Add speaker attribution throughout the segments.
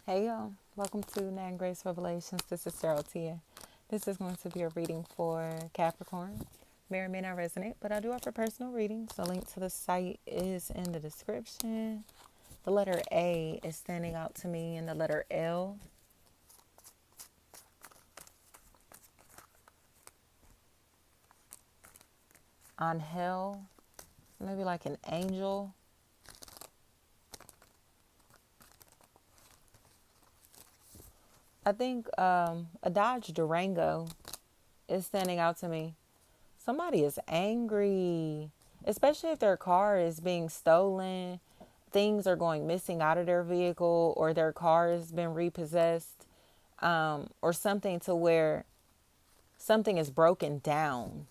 Speaker 1: Hey y'all, welcome to Nine Grace Revelations. This is Sarah Tia. This is going to be a reading for Capricorn. May or may not resonate, but I do offer personal readings. The link to the site is in the description. The letter A is standing out to me, and the letter L. On hell, maybe like an angel. I think a Dodge Durango is standing out to me. Somebody is angry, especially if their car is being stolen, things are going missing out of their vehicle, or their car has been repossessed, or something to where something is broken down.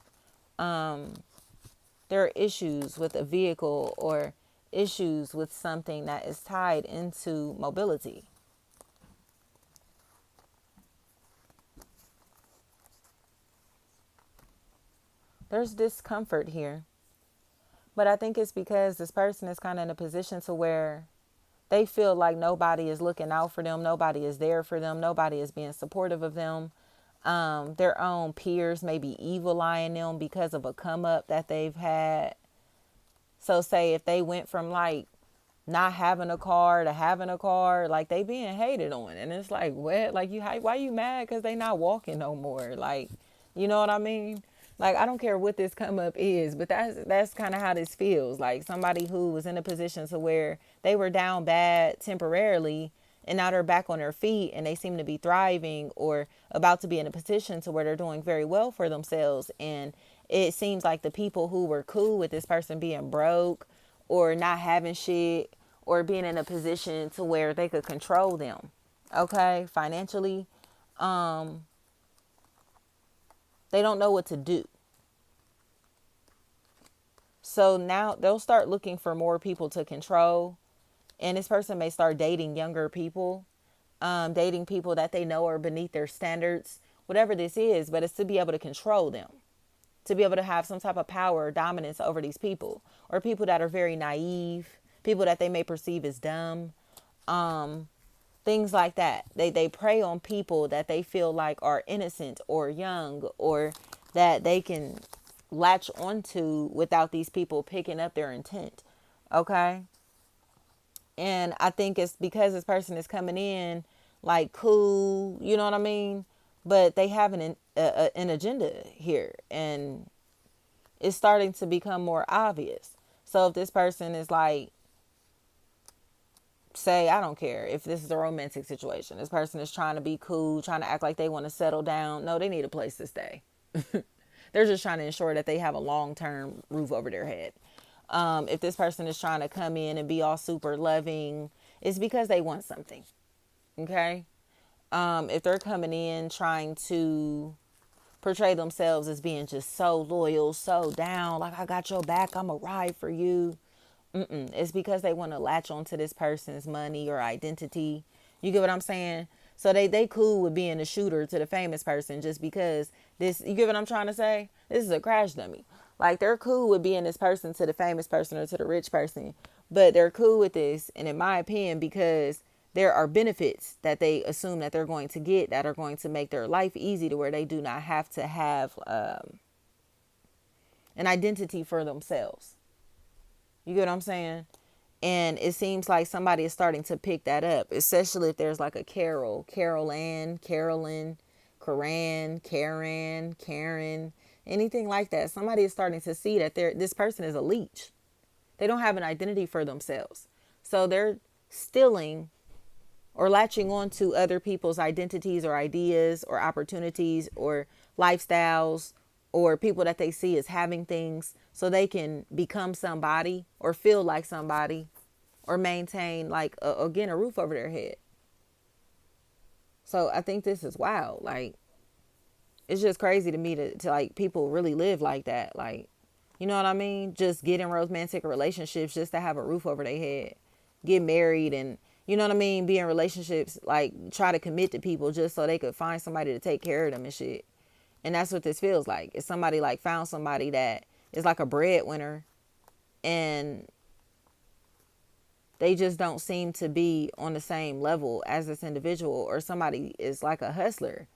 Speaker 1: There are issues with a vehicle or issues with something that is tied into mobility. There's discomfort here. But I think it's because this person is kind of in a position to where they feel like nobody is looking out for them, nobody is there for them, nobody is being supportive of them. Their own peers may be evil eyeing them because of a come up that they've had. So say if they went from like not having a car to having a car, like they being hated on, and it's like what, like why you mad because they not walking no more, like, you know what I mean? Like, I don't care what this come up is, but that's kind of how this feels. Like somebody who was in a position to where they were down bad temporarily, and now they're back on their feet and they seem to be thriving or about to be in a position to where they're doing very well for themselves. And it seems like the people who were cool with this person being broke or not having shit or being in a position to where they could control them, okay, financially, they don't know what to do. So now they'll start looking for more people to control. And this person may start dating younger people, dating people that they know are beneath their standards, whatever this is, but it's to be able to control them, to be able to have some type of power or dominance over these people, or people that are very naive, people that they may perceive as dumb, things like that. They prey on people that they feel like are innocent or young, or that they can latch onto without these people picking up their intent. Okay? And I think it's because this person is coming in like cool, you know what I mean? But they have an agenda here, and it's starting to become more obvious. So if this person is like, say, I don't care if this is a romantic situation, this person is trying to be cool, trying to act like they want to settle down. No, they need a place to stay. They're just trying to ensure that they have a long-term roof over their head. If this person is trying to come in and be all super loving, it's because they want something. Okay. If they're coming in trying to portray themselves as being just so loyal, so down, like I got your back, I'm a ride for you. It's because they want to latch onto this person's money or identity. You get what I'm saying? So they cool with being a shooter to the famous person just because this, you get what I'm trying to say? This is a crash dummy. Like they're cool with being this person to the famous person or to the rich person, but they're cool with this, and in my opinion, because there are benefits that they assume that they're going to get that are going to make their life easy to where they do not have to have an identity for themselves. You get what I'm saying? And it seems like somebody is starting to pick that up, especially if there's like a Carol Ann, Carolyn, Karen, anything like that. Somebody is starting to see that this person is a leech. They don't have an identity for themselves. So they're stealing or latching on to other people's identities or ideas or opportunities or lifestyles or people that they see as having things so they can become somebody or feel like somebody or maintain like again a roof over their head. So I think this is wild. Like it's just crazy to me to like people really live like that. Like, you know what I mean? Just get in romantic relationships just to have a roof over their head. Get married and, you know what I mean? Be in relationships, like try to commit to people just so they could find somebody to take care of them and shit. And that's what this feels like. It's somebody like found somebody that is like a breadwinner, and they just don't seem to be on the same level as this individual, or somebody is like a hustler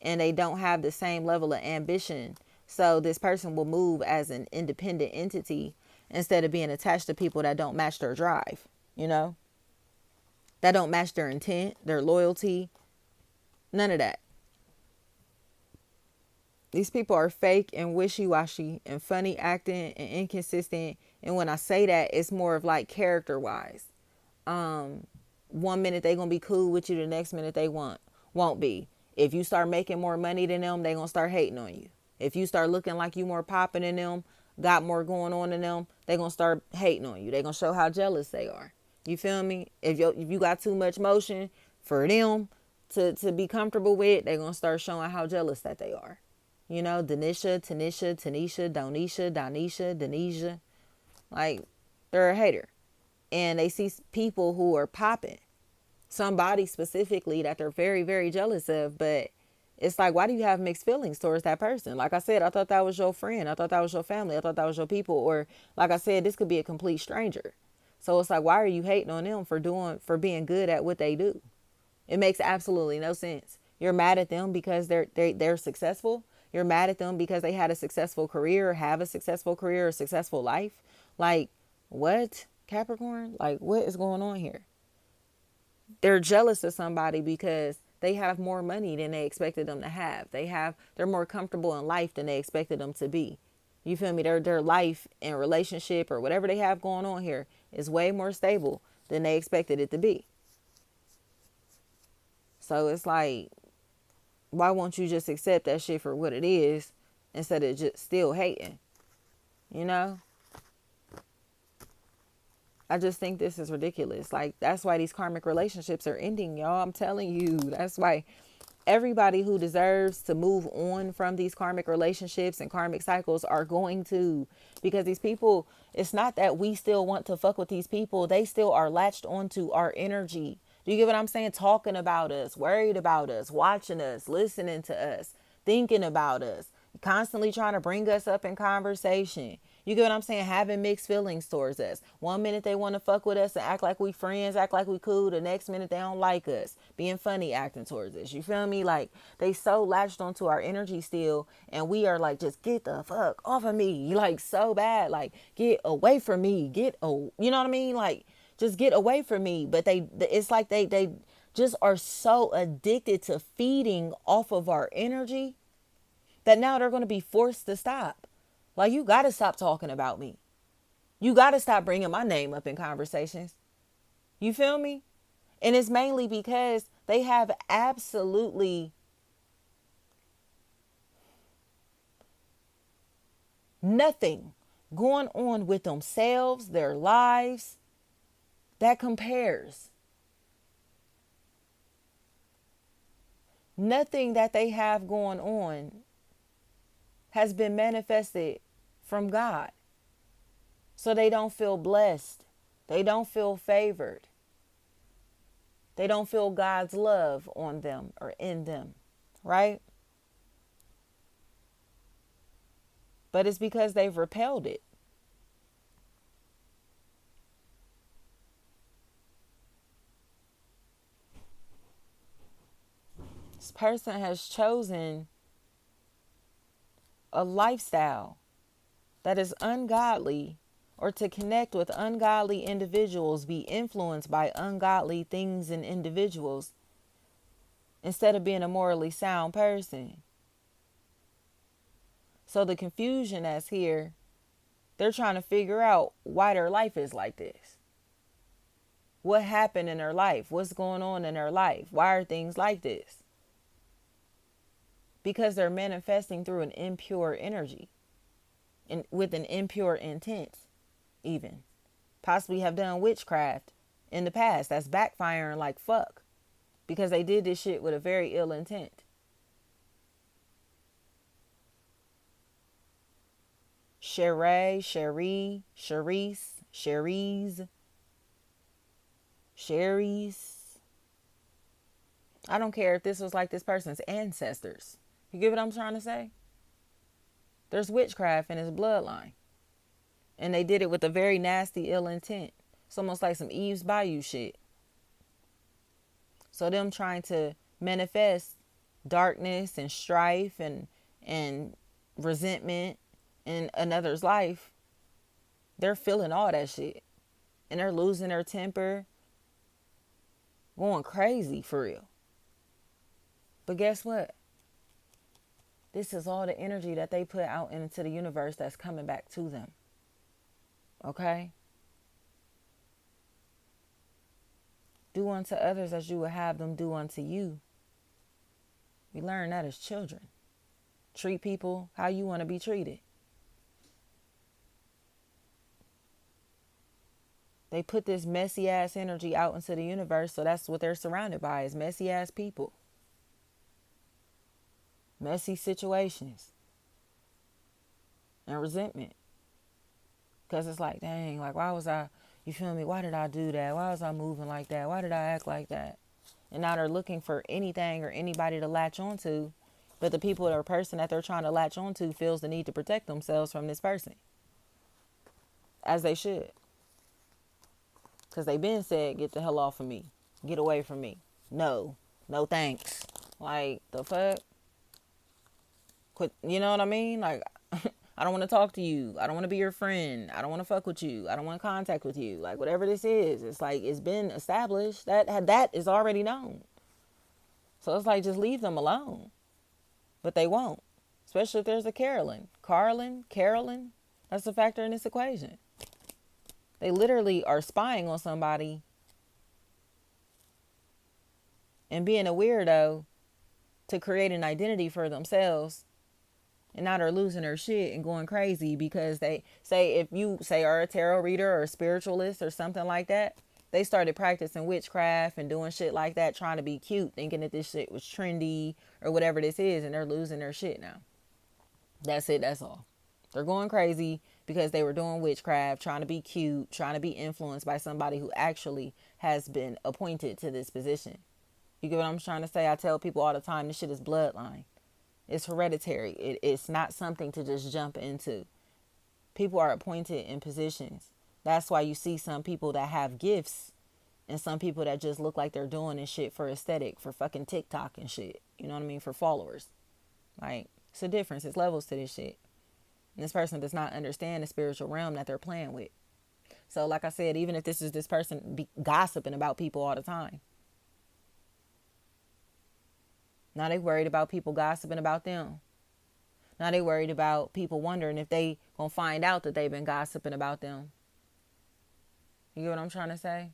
Speaker 1: and they don't have the same level of ambition. So this person will move as an independent entity instead of being attached to people that don't match their drive, you know, that don't match their intent, their loyalty, none of that. These people are fake and wishy-washy and funny acting and inconsistent. And when I say that, it's more of like character wise. 1 minute they gonna be cool with you, the next minute they won't be. If you start making more money than them, they gonna start hating on you. If you start looking like you more popping than them, got more going on than them, they gonna start hating on you. They gonna show how jealous they are. You feel me? If you got too much motion for them to be comfortable with, they gonna start showing how jealous that they are. You know, Denisha, Tanisha, Donisha, Denisha. Like, they're a hater. And they see people who are popping, somebody specifically that they're very, very jealous of. But it's like, why do you have mixed feelings towards that person? Like I said, I thought that was your friend. I thought that was your family. I thought that was your people. Or like I said, this could be a complete stranger. So it's like, why are you hating on them for being good at what they do? It makes absolutely no sense. You're mad at them because they're successful. You're mad at them because they had a successful career, or have a successful career, or successful life. Like, what, Capricorn? Like, what is going on here? They're jealous of somebody because they have more money than they expected them to have. They're more comfortable in life than they expected them to be. You feel me? Their life and relationship or whatever they have going on here is way more stable than they expected it to be. So it's like, why won't you just accept that shit for what it is instead of just still hating? You know? I just think this is ridiculous. Like, that's why these karmic relationships are ending, y'all. I'm telling you. That's why everybody who deserves to move on from these karmic relationships and karmic cycles are going to. Because these people, it's not that we still want to fuck with these people. They still are latched onto our energy. Do you get what I'm saying? Talking about us, worried about us, watching us, listening to us, thinking about us, constantly trying to bring us up in conversation. You get what I'm saying? Having mixed feelings towards us. 1 minute they want to fuck with us and act like we friends, act like we cool. The next minute they don't like us, being funny, acting towards us. You feel me? Like, they so latched onto our energy still, and we are like, just get the fuck off of me. Like, so bad. Like, get away from me. You know what I mean? Like, just get away from me. But it's like they just are so addicted to feeding off of our energy that now they're going to be forced to stop. Like, you got to stop talking about me. You got to stop bringing my name up in conversations. You feel me? And it's mainly because they have absolutely nothing going on with themselves, their lives, that compares. Nothing that they have going on has been manifested from God. So they don't feel blessed. They don't feel favored. They don't feel God's love on them or in them, right? But it's because they've repelled it. This person has chosen a lifestyle that is ungodly, or to connect with ungodly individuals, be influenced by ungodly things and individuals, instead of being a morally sound person. So the confusion that's here, they're trying to figure out why their life is like this. What happened in their life? What's going on in their life? Why are things like this? Because they're manifesting through an impure energy and with an impure intent, even. Possibly have done witchcraft in the past that's backfiring like fuck, because they did this shit with a very ill intent. Cherise, I don't care if this was like this person's ancestors. You get what I'm trying to say? There's witchcraft in his bloodline. And they did it with a very nasty, ill intent. It's almost like some Eve's Bayou shit. So them trying to manifest darkness and strife and resentment in another's life, they're feeling all that shit. And they're losing their temper, going crazy for real. But guess what? This is all the energy that they put out into the universe that's coming back to them. Okay? Do unto others as you would have them do unto you. We learn that as children. Treat people how you want to be treated. They put this messy ass energy out into the universe, so that's what they're surrounded by, is messy ass people. Messy situations. And resentment. Because it's like, dang, like, why was I, you feel me? Why did I do that? Why was I moving like that? Why did I act like that? And now they're looking for anything or anybody to latch onto. But the people or person that they're trying to latch onto feels the need to protect themselves from this person. As they should. Because they been said, get the hell off of me. Get away from me. No. No thanks. Like, the fuck? Quit, you know what I mean? Like, I don't want to talk to you. I don't want to be your friend. I don't want to fuck with you. I don't want contact with you. Like, whatever this is, it's like, it's been established. That is already known. So it's like, just leave them alone. But they won't. Especially if there's a Carolyn. Carolyn. That's a factor in this equation. They literally are spying on somebody and being a weirdo to create an identity for themselves. And now they're losing their shit and going crazy because they say, if you say are a tarot reader or a spiritualist or something like that, they started practicing witchcraft and doing shit like that, trying to be cute, thinking that this shit was trendy or whatever this is, and they're losing their shit now. That's it. That's all. They're going crazy because they were doing witchcraft, trying to be cute, trying to be influenced by somebody who actually has been appointed to this position. You get what I'm trying to say? I tell people all the time, this shit is bloodline. It's hereditary. It's not something to just jump into. People are appointed in positions. That's why you see some people that have gifts and some people that just look like they're doing this shit for aesthetic, for fucking TikTok and shit. You know what I mean? For followers. Like, it's a difference. It's levels to this shit. And this person does not understand the spiritual realm that they're playing with. So like I said, even if this person be gossiping about people all the time. Now they worried about people gossiping about them. Now they worried about people wondering if they gonna find out that they've been gossiping about them. You get what I'm trying to say?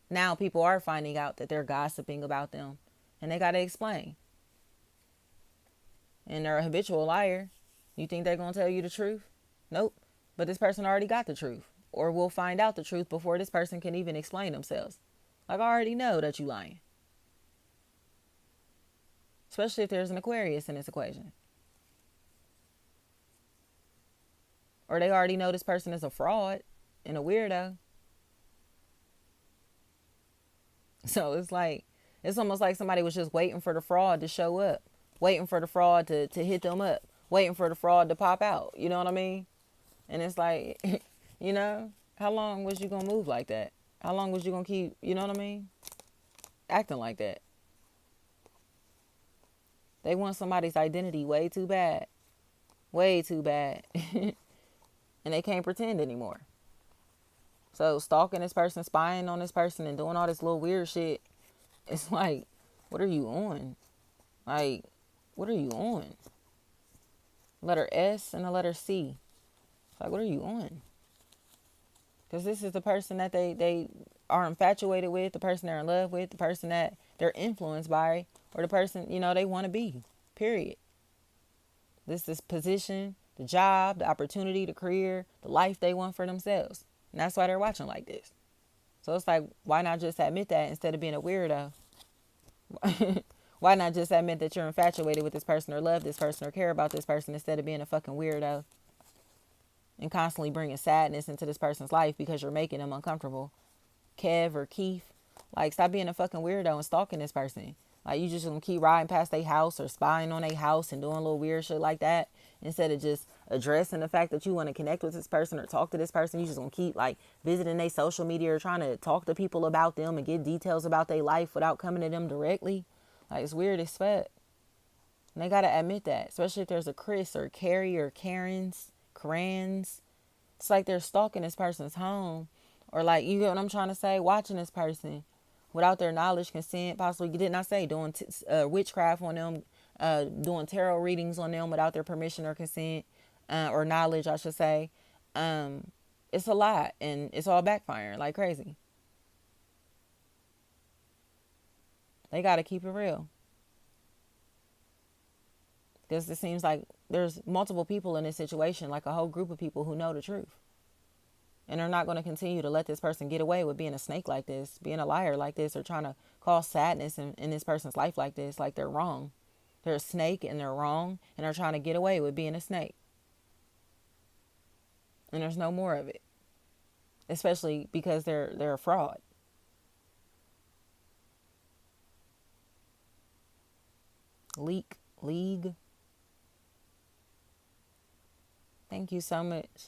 Speaker 1: Now people are finding out that they're gossiping about them. And they gotta explain. And they're a habitual liar. You think they're gonna tell you the truth? Nope. But this person already got the truth. Or will find out the truth before this person can even explain themselves. Like, I already know that you lying. Especially if there's an Aquarius in this equation. Or they already know this person is a fraud and a weirdo. So it's like, it's almost like somebody was just waiting for the fraud to show up. Waiting for the fraud to hit them up. Waiting for the fraud to pop out. You know what I mean? And it's like, you know, how long was you going to move like that? How long was you going to keep, you know what I mean? Acting like that. They want somebody's identity way too bad. Way too bad. And they can't pretend anymore. So stalking this person, spying on this person, and doing all this little weird shit. It's like, what are you on? Like, what are you on? Letter S and a letter C. It's like, what are you on? Because this is the person that they are infatuated with, the person they're in love with, the person that they're influenced by, or the person, you know, they want to be. Period. This is position, the job, the opportunity, the career, the life they want for themselves. And that's why they're watching like this. So it's like, why not just admit that instead of being a weirdo? Why not just admit that you're infatuated with this person or love this person or care about this person instead of being a fucking weirdo? And constantly bringing sadness into this person's life because you're making them uncomfortable. Kev or Keith. Like, stop being a fucking weirdo and stalking this person. Like, you just gonna keep riding past their house or spying on their house and doing little weird shit like that, instead of just addressing the fact that you want to connect with this person or talk to this person. You just gonna keep like visiting their social media or trying to talk to people about them and get details about their life without coming to them directly. Like, it's weird as fuck. And they gotta admit that, especially if there's a Chris or Carrie or Karens. It's like they're stalking this person's home, or like, you get what I'm trying to say, watching this person without their knowledge, consent, possibly, didn't I say, doing witchcraft on them, doing tarot readings on them without their permission or consent, or knowledge, I should say. It's a lot, and it's all backfiring like crazy. They got to keep it real, because it seems like there's multiple people in this situation, like a whole group of people who know the truth. And they're not going to continue to let this person get away with being a snake like this, being a liar like this, or trying to cause sadness in this person's life like this. Like, they're wrong. They're a snake and they're wrong, and they're trying to get away with being a snake. And there's no more of it. Especially because they're a fraud. League. Thank you so much.